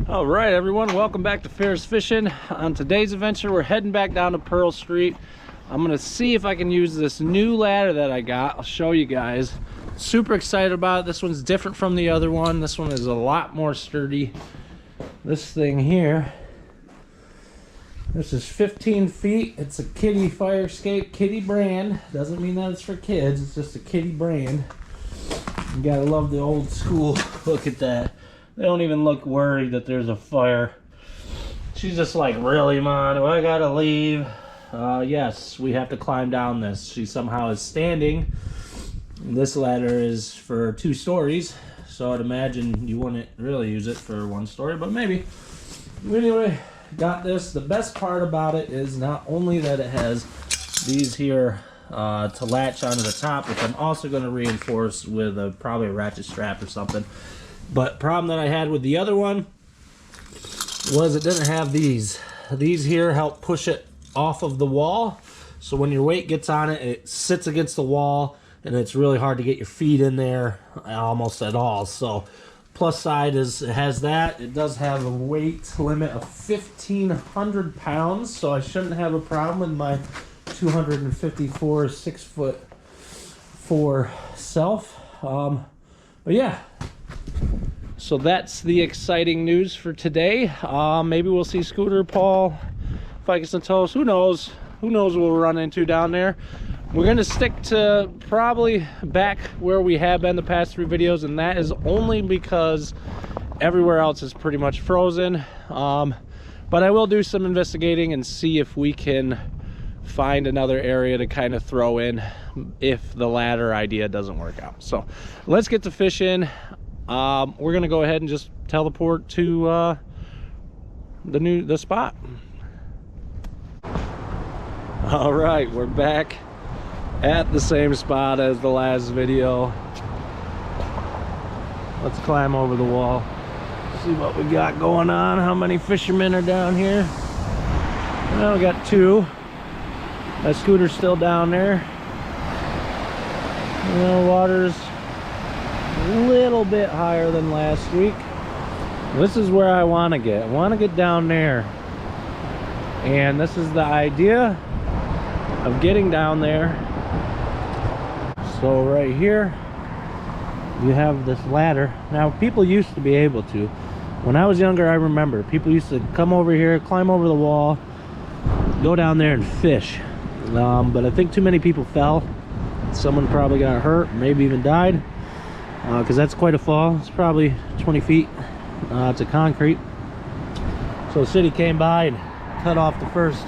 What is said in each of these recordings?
All right, everyone, welcome back to Ferrous Fishing. On today's adventure, we're heading back down to Pearl Street. I'm gonna see if I can use this new ladder that I got. I'll show you guys. Super excited about it. This one's different from the other one. This one is a lot more sturdy. This thing here, this is 15 feet. It's a Kiddie Fire Escape, Kiddie brand. Doesn't mean that it's for kids, it's just a Kiddie brand. You gotta love the old school. Look at that. They don't even look worried that there's a fire. She's just like, really, Mom, do I gotta leave? Yes, we have to climb down this. She somehow is standing. This ladder is for 2 stories, so I'd imagine you wouldn't really use it for 1 story, but maybe. Anyway, got this. The best part about it is not only that it has these here to latch onto the top, which I'm also going to reinforce with probably a ratchet strap or something. But problem that I had with the other one was it didn't have these. These here help push it off of the wall. So when your weight gets on it, it sits against the wall and it's really hard to get your feet in there almost at all. So plus side is it has that. It does have a weight limit of 1,500 pounds. So I shouldn't have a problem with my 254 6'4" self. But yeah. So that's the exciting news for today. Maybe we'll see Scooter, Paul, Ficus, and Toast. Who knows? Who knows what we'll run into down there. We're going to stick to probably back where we have been the past 3 videos, and that is only because everywhere else is pretty much frozen. But I will do some investigating and see if we can find another area to kind of throw in if the ladder idea doesn't work out. So let's get to fishing. We're gonna go ahead and just teleport to the spot. All right, we're back at the same spot as the last video. Let's climb over the wall, see what we got going on. How many fishermen are down here? Well, we got 2. That Scooter's still down there. The water's a little bit higher than last week. This is where I want to get. I want to get down there, and this is the idea of getting down there. So right here you have this ladder. Now people used to be able to, when I was younger, I remember people used to come over here, climb over the wall, go down there and fish. But I think too many people fell. Someone probably got hurt, maybe even died. Because that's quite a fall. It's probably 20 feet to concrete. So the city came by and cut off the first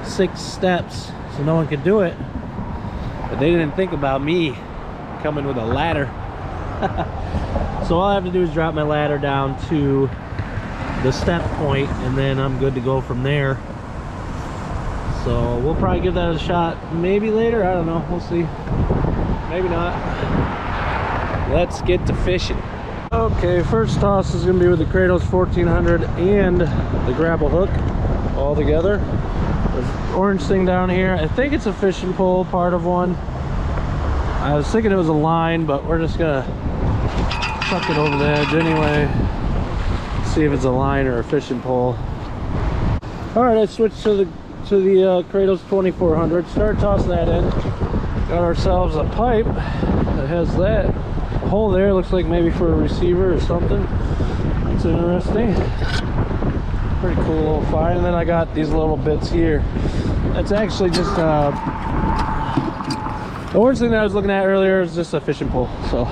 6 steps so no one could do it. But they didn't think about me coming with a ladder. So all I have to do is drop my ladder down to the step point, and then I'm good to go from there. So we'll probably give that a shot maybe later. I don't know. We'll see. Maybe not. Let's get to fishing. Okay, first toss is going to be with the Kratos 1400 and the grapple hook all together. This orange thing down here, I think it's a fishing pole, part of one. I was thinking it was a line, but we're just going to chuck it over the edge anyway. See if it's a line or a fishing pole. Alright, I switched to the Kratos 2400. Start tossing that in. Got ourselves a pipe that has that hole there. Looks like maybe for a receiver or something. That's interesting. Pretty cool little find. And then I got these little bits here. That's actually just the orange thing that I was looking at earlier is just a fishing pole. So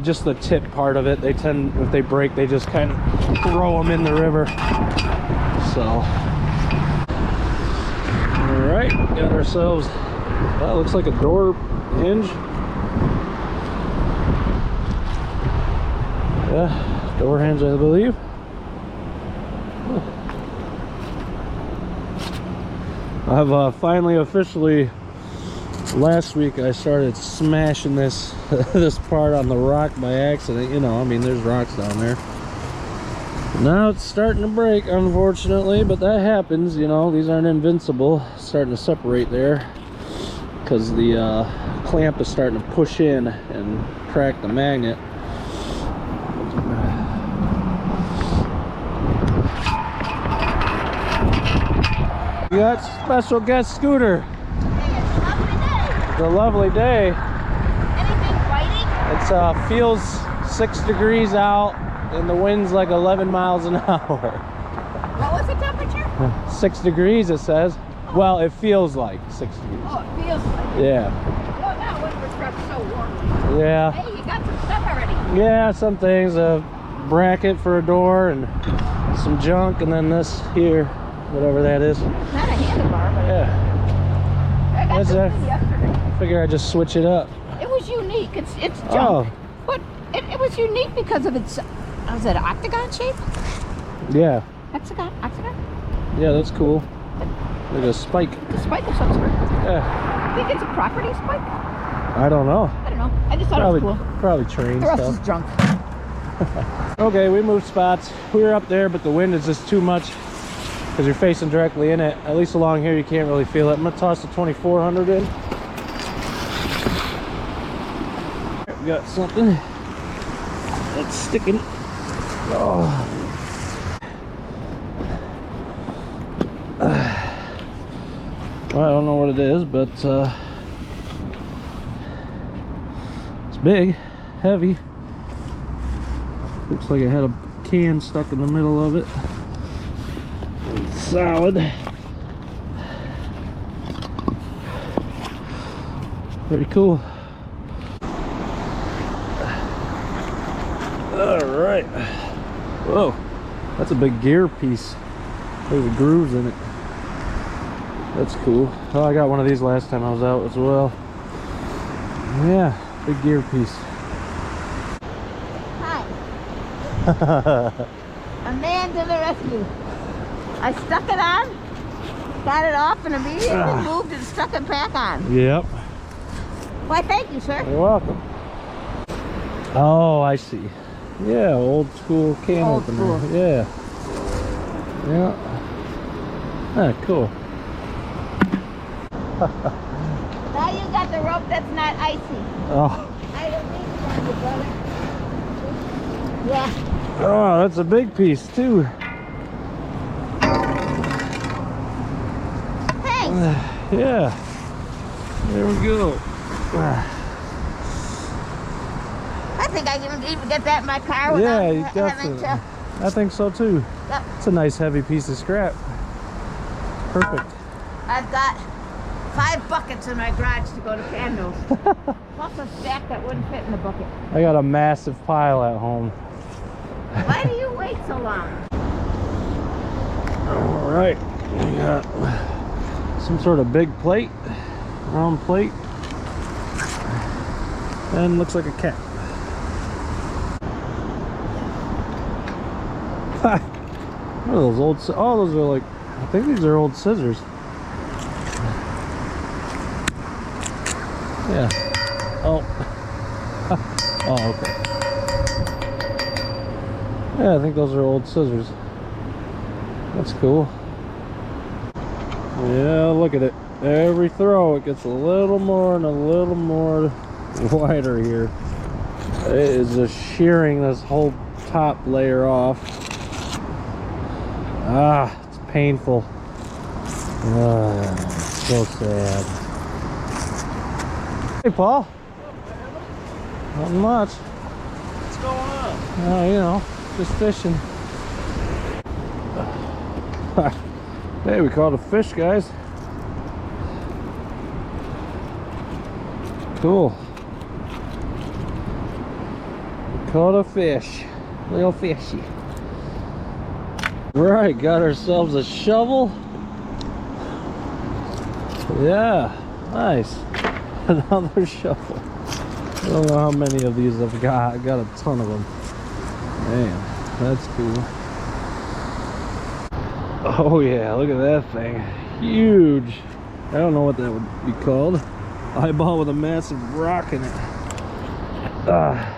just the tip part of it. They tend, if they break, they just kind of throw them in the river. So alright, got ourselves, that looks like a door hinge. Yeah, door hinge, I believe. I've finally officially, last week I started smashing this this part on the rock by accident. You know, I mean, there's rocks down there. Now it's starting to break, unfortunately, but that happens, you know. These aren't invincible. It's starting to separate there because the clamp is starting to push in and crack the magnet. We got special guest Scooter. Hey, It's a lovely day. anything biting? It's feels 6 degrees out and the wind's like 11 miles an hour. What was the temperature? 6 degrees it says. Well, it feels like 6 degrees. Oh, it feels like it. Yeah. Well, that one was got so warm. Yeah. Hey, you got some stuff already. Yeah, some things. A bracket for a door and some junk, and then this here, whatever that is. Not a handlebar, but Yeah. I got That's something yesterday. Figure I just switch it up. It was unique. It's junk. Oh. But it was unique because of its, was it octagon shape? Yeah. Octagon? Yeah, that's cool. Like a spike. The spike of some sort. Yeah. I think it's a property spike. I don't know. I don't know. I just thought Probably, it was cool. probably train The rest stuff. is junk. Okay, we moved spots. We were up there, but the wind is just too much because you're facing directly in it. At least along here, you can't really feel it. I'm gonna toss the 2400 in. We got something that's sticking. Oh. Well, I don't know what it is, but it's big, heavy. Looks like it had a can stuck in the middle of it. It's solid. Pretty cool. All right. Whoa, that's a big gear piece. There's the grooves in it. That's cool. Oh, I got one of these last time I was out as well. Yeah, big gear piece. Hi. A man to the rescue. I stuck it on, got it off, and immediately moved and stuck it back on. Yep. Why, thank you, sir. You're welcome. Oh, I see. Yeah, old school can Old opener. school. Yeah. Yeah. Ah, cool. Now you got the rope that's not icy. Oh. I don't need one, brother. Yeah. Oh, that's a big piece too. Thanks. Yeah. There we go. I think I can even get that in my car Yeah, without you having definitely. to. I think so too. Yep. It's a nice heavy piece of scrap. Perfect. I've got 5 buckets in my garage to go to candles. Plus a stack that wouldn't fit in the bucket. I got a massive pile at home. Why do you wait so long? All right, we got some sort of big plate, round plate, and looks like a cat. What are those old? Oh, those are like, I think these are old scissors. Yeah. Oh. Oh, okay. Yeah, I think those are old scissors. That's cool. Yeah, look at it. Every throw it gets a little more and a little more wider here. It is just shearing this whole top layer off. Ah, it's painful. Ah, so sad. Hey, Paul. Nothing much. What's going on? Oh, you know, just fishing. Hey, we caught a fish, guys. Cool. We caught a fish. Little fishy. Right, got ourselves a shovel. Yeah, nice. Another shovel. I don't know how many of these I've got. I got a ton of them. Man, that's cool. Oh yeah, look at that thing. Huge. I don't know what that would be called. Eyeball with a massive rock in it. Ah.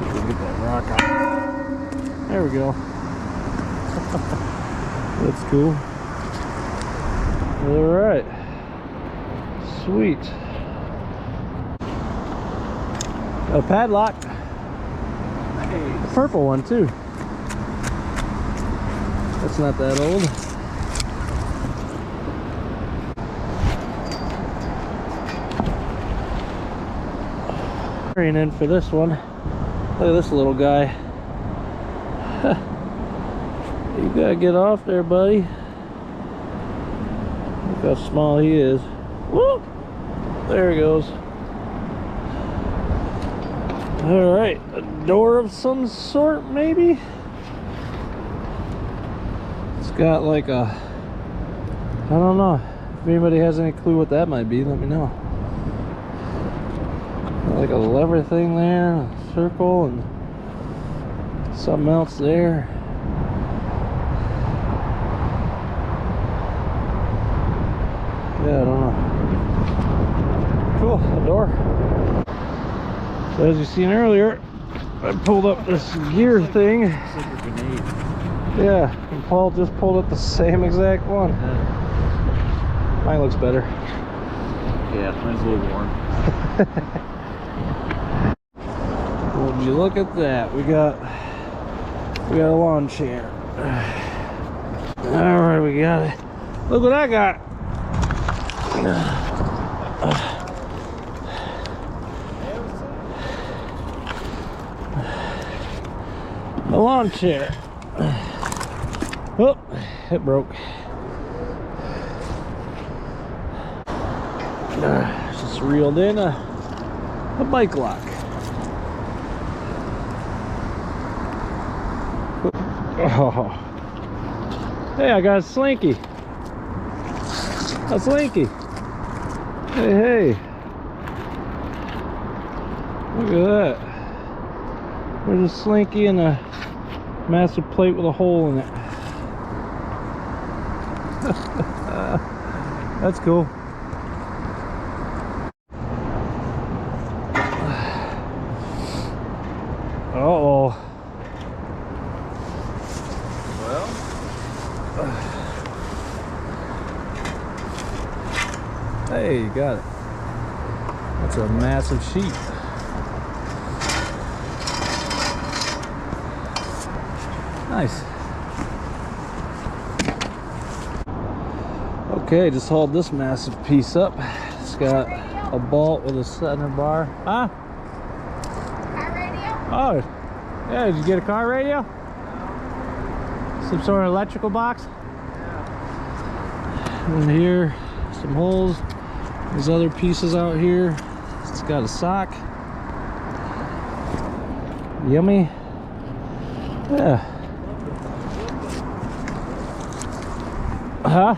Let's get that rock out. There we go. That's cool. Alright. Sweet. A padlock. A purple one too. That's not that old. In for this one. Look at this little guy. You gotta get off there, buddy. Look how small he is. Whoop! There he goes. Alright, a door of some sort, maybe? It's got like a... I don't know. If anybody has any clue what that might be, let me know. Like a lever thing there, a circle, and something else there. Yeah, I don't know. Cool, a door. So as you seen earlier, I pulled up this gear thing. It's like a grenade. Yeah, and Paul just pulled up the same exact one. Mine looks better. Yeah, mine's a little warm. Would you look at that? We got a lawn chair. All right, we got it. Look what I got. A lawn chair. Oh, it broke. Just reeled in a bike lock. Oh. Hey, I got a slinky. A slinky. Hey, hey. Look at that. There's a slinky and a massive plate with a hole in it. That's cool. Uh-oh. Well, Hey, you got it. That's a massive sheet. Nice. Okay, just hauled this massive piece up. It's got a bolt with a center bar. Huh? Car radio? Oh, yeah, did you get a car radio? Some sort of electrical box? And here, some holes. There's other pieces out here. It's got a sock. Yummy. Yeah. Huh?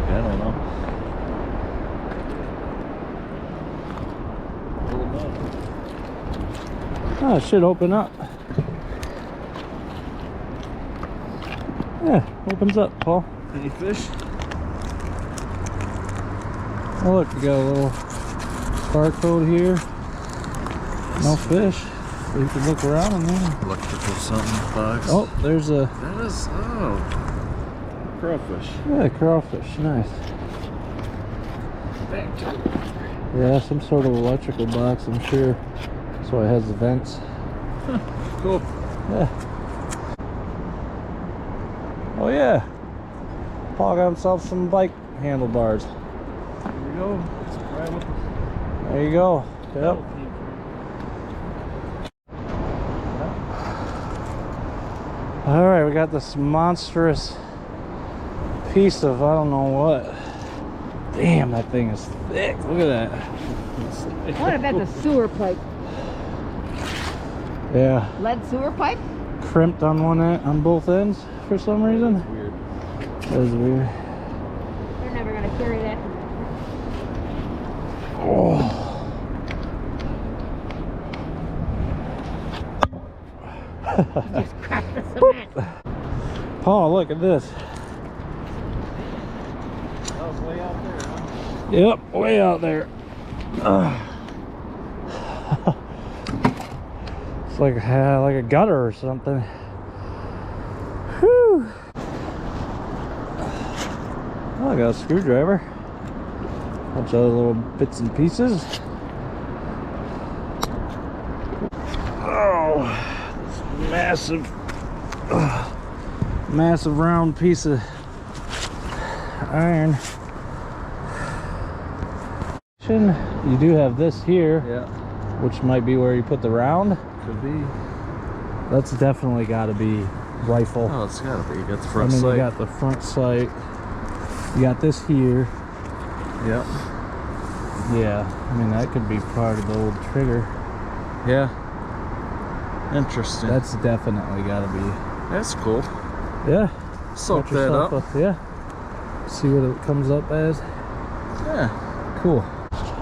I don't know. Oh, it should open up. Yeah, opens up, Paul. Any fish? Oh, look, we got a little barcode here. No fish. We can look around in there. Electrical something box. Oh, there's a That is, crawfish. yeah, crawfish. Nice. Back to it. Yeah, some sort of electrical box, I'm sure. That's why it has the vents. Cool. Yeah. Oh yeah. Paul got himself some bike handlebars. Here we go. Let's try with There you go. Yep. All right, we got this monstrous piece of I don't know what. Damn, that thing is thick. Look at that. What about the sewer pipe? Yeah, Lead sewer pipe? crimped on one end, on both ends for some reason. Weird. That is weird. They're never gonna carry that. Oh. Just crack the cement. Paul, look at this. That was way out there, huh? Yep, way out there. It's like a gutter or something. Whew. Oh, I got a screwdriver. Bunch of other little bits and pieces. Oh, this massive round piece of iron. You do have this here, Yeah. which might be where you put the round. Could be. That's definitely got to be rifle. Oh, it's gotta be. You got the I front mean, sight. you got the front sight. You got this here. Yep. Yeah, I mean, that could be part of the old trigger. Yeah. Interesting. That's definitely got to be. That's cool. Yeah. Soak Got that yourself up. Yeah. See what it comes up as. Yeah. Cool.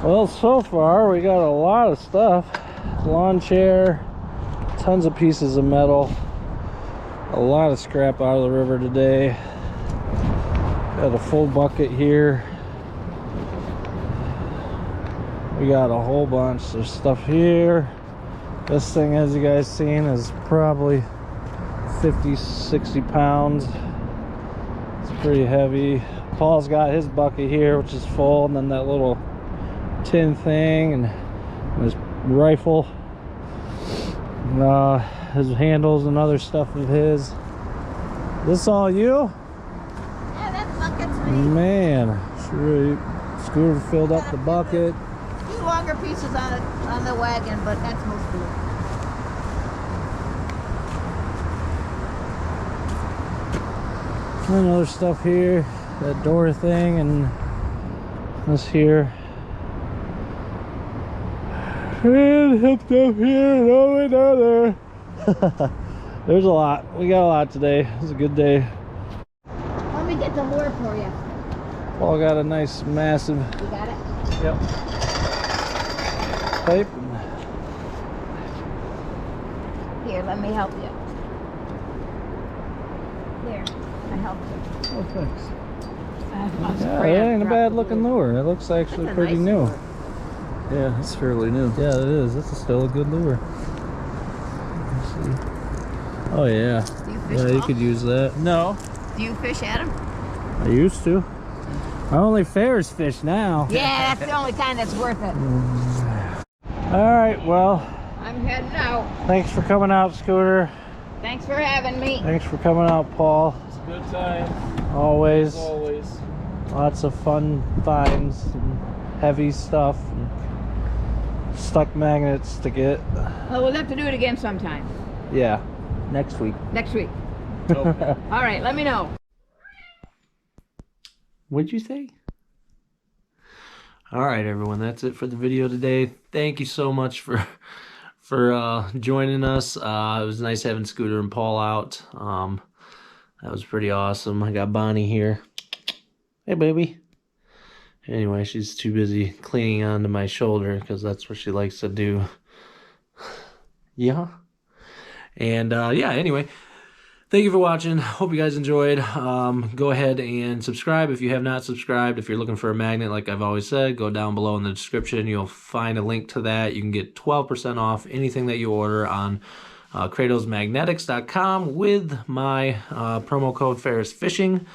Well, so far we got a lot of stuff. Lawn chair, tons of pieces of metal, a lot of scrap out of the river today. Got a full bucket here. We got a whole bunch of stuff here. This thing, as you guys seen, is probably 50-60 pounds. It's pretty heavy. Paul's got his bucket here, which is full, and then that little tin thing, and his rifle, his handles and other stuff of his. This all you? Yeah, that bucket's me. Man, sure. Scooter filled up the bucket. A few longer pieces on the wagon, but that's most of it. And then other stuff here, that door thing, and this here. And hip stuff here, and all the way down there. There's a lot. We got a lot today. It was a good day. Let me get the lure for you. Paul got a nice massive You got it? pipe. Here, let me help you. Here, I help you. Oh, thanks. I'm Yeah, afraid it I'd ain't a drop bad the looking lure. lure. It looks actually That's a pretty nice new. lure. Yeah, it's fairly new. Yeah, it is. This is still a good lure. Let's see. Oh yeah. Do you fish Yeah, you Paul? could use that. No. Do you fish at them? I used to. I only Ferrous fish now. Yeah, that's the only time that's worth it. All right, well, I'm heading out. thanks for coming out, Scooter. Thanks for having me. Thanks for coming out, Paul. It's a good time. Always. Always. Lots of fun finds and heavy stuff and stuck magnets to get. Well, we'll have to do it again sometime. Yeah, next week. Next week. Okay. All right, let me know. What'd you say? All right, everyone, that's it for the video today. Thank you so much for joining us. It was nice having Scooter and Paul out. That was pretty awesome. I got Bonnie here. Hey, baby. Anyway, she's too busy clinging onto my shoulder because that's what she likes to do. Yeah. And yeah, anyway, thank you for watching. Hope you guys enjoyed. Go ahead and subscribe if you have not subscribed. If you're looking for a magnet, like I've always said, go down below in the description. You'll find a link to that. You can get 12% off anything that you order on KratosMagnetics.com with my promo code Ferrous Fishing.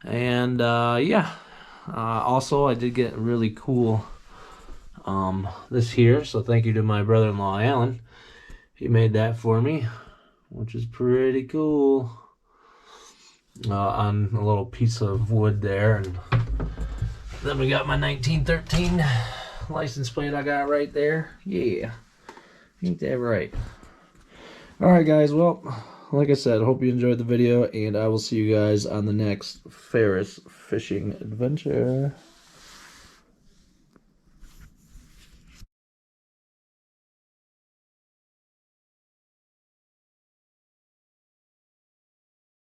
And yeah, also I did get really cool this here, so thank you to my brother-in-law Alan. He made that for me, which is pretty cool, on a little piece of wood there. And then we got my 1913 license plate I got right there. Yeah, ain't that right? All right, guys, well, like I said, I hope you enjoyed the video, and I will see you guys on the next Ferrous fishing adventure.